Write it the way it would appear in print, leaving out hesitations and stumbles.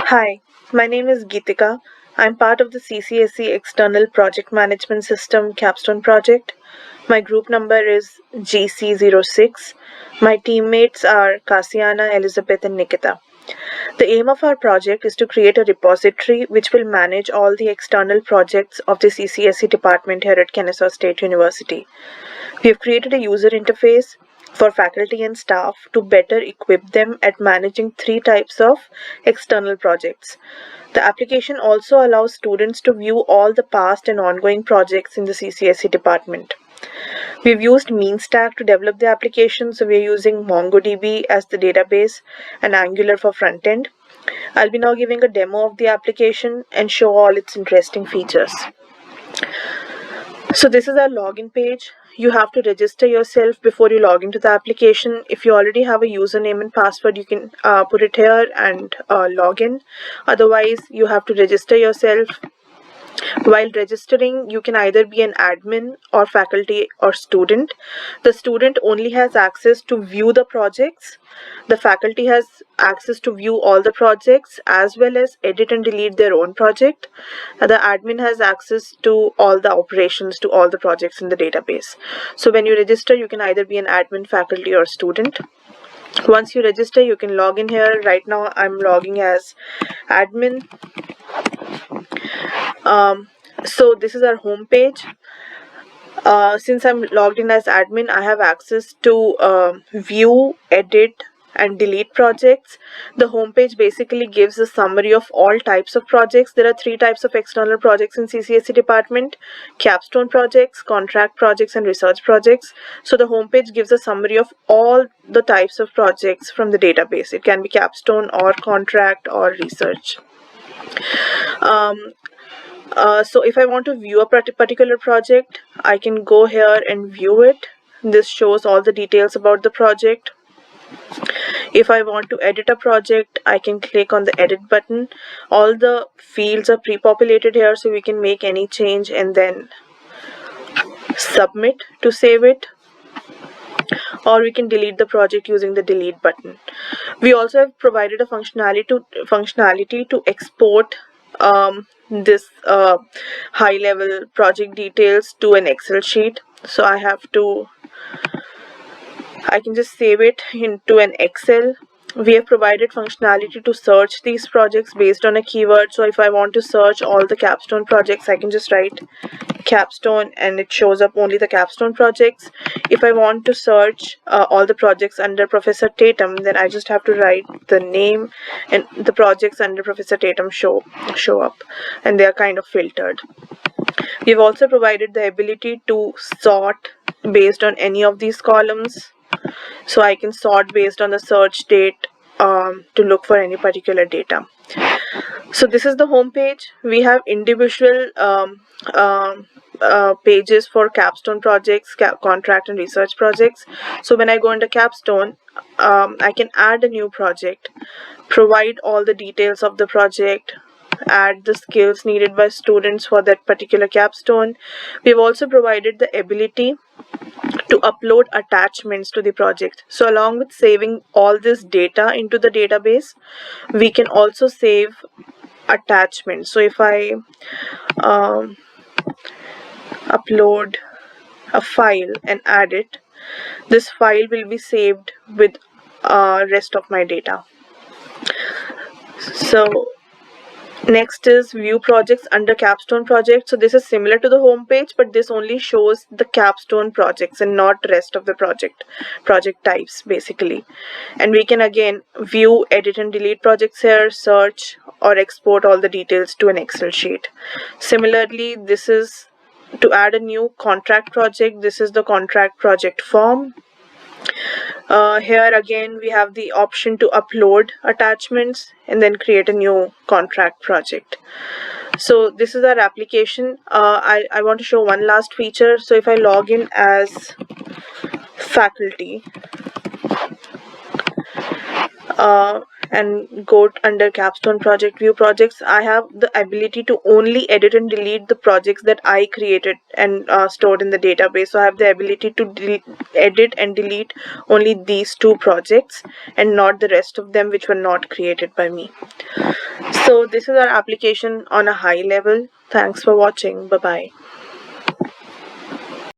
Hi, my name is Geetika. I'm part of the CCSE External Project Management System Capstone project. My group number is GC06. My teammates are Kasiana, Elizabeth, and Nikita. The aim of our project is to create a repository which will manage all the external projects of the CCSE department here at Kennesaw State University. We have created a user interface for faculty and staff to better equip them at managing three types of external projects. The application also allows students to view all the past and ongoing projects in the CCSE department. We've used MeanStack to develop the application, so we're using MongoDB as the database and Angular for front end. I'll be now giving a demo of the application and show all its interesting features. So this is our login page. You have to register yourself before you log into the application. If you already have a username and password, you can put it here and log in. Otherwise, you have to register yourself. While registering, you can either be an admin or faculty or student. The student only has access to view the projects. The faculty has access to view all the projects as well as edit and delete their own project. The admin has access to all the operations to all the projects in the database. So when you register, you can either be an admin, faculty, or student. Once you register, you can log in here. Right now, I'm logging as admin. So this is our home page. Since I'm logged in as admin, I have access to view, edit, and delete projects. The home page basically gives a summary of all types of projects. There are three types of external projects in CCSE department: capstone projects, contract projects, and research projects. So the home page gives a summary of all the types of projects from the database. It can be capstone or contract or research. So if I want to view a particular project, I can go here and view it. This shows all the details about the project. If I want to edit a project, I can click on the edit button. All the fields are pre-populated here, so we can make any change and then submit to save it. Or we can delete the project using the delete button. We also have provided a functionality to export this high level project details to an Excel sheet. So I can just save it into an Excel. We have provided functionality to search these projects based on a keyword. So if I want to search all the capstone projects, I can just write capstone and it shows up only the capstone projects. If I want to search all the projects under Professor Tatum, then I just have to write the name and the projects under Professor Tatum show up, and they are kind of filtered. We've also provided the ability to sort based on any of these columns. So I can sort based on the search date to look for any particular data. So this is the home page. We have individual pages for capstone projects, contract and research projects. So when I go into capstone, I can add a new project, provide all the details of the project, add the skills needed by students for that particular capstone. We've also provided the ability to upload attachments to the project. So along with saving all this data into the database, we can also save attachments. So if I upload a file and add it, this file will be saved with rest of my data. So next is view projects under capstone project. So this is similar to the home page, but this only shows the capstone projects and not rest of the project types basically. And we can again view, edit and delete projects here, search or export all the details to an Excel sheet. Similarly, this is to add a new contract project. This is the contract project form. Here again we have the option to upload attachments and then create a new contract project. So this is our application. I want to show one last feature. So if I log in as faculty and go under capstone project view projects, I have the ability to only edit and delete the projects that I created and stored in the database. So I have the ability to edit and delete only these two projects and not the rest of them which were not created by me. So this is our application on a high level. Thanks for watching. Bye bye.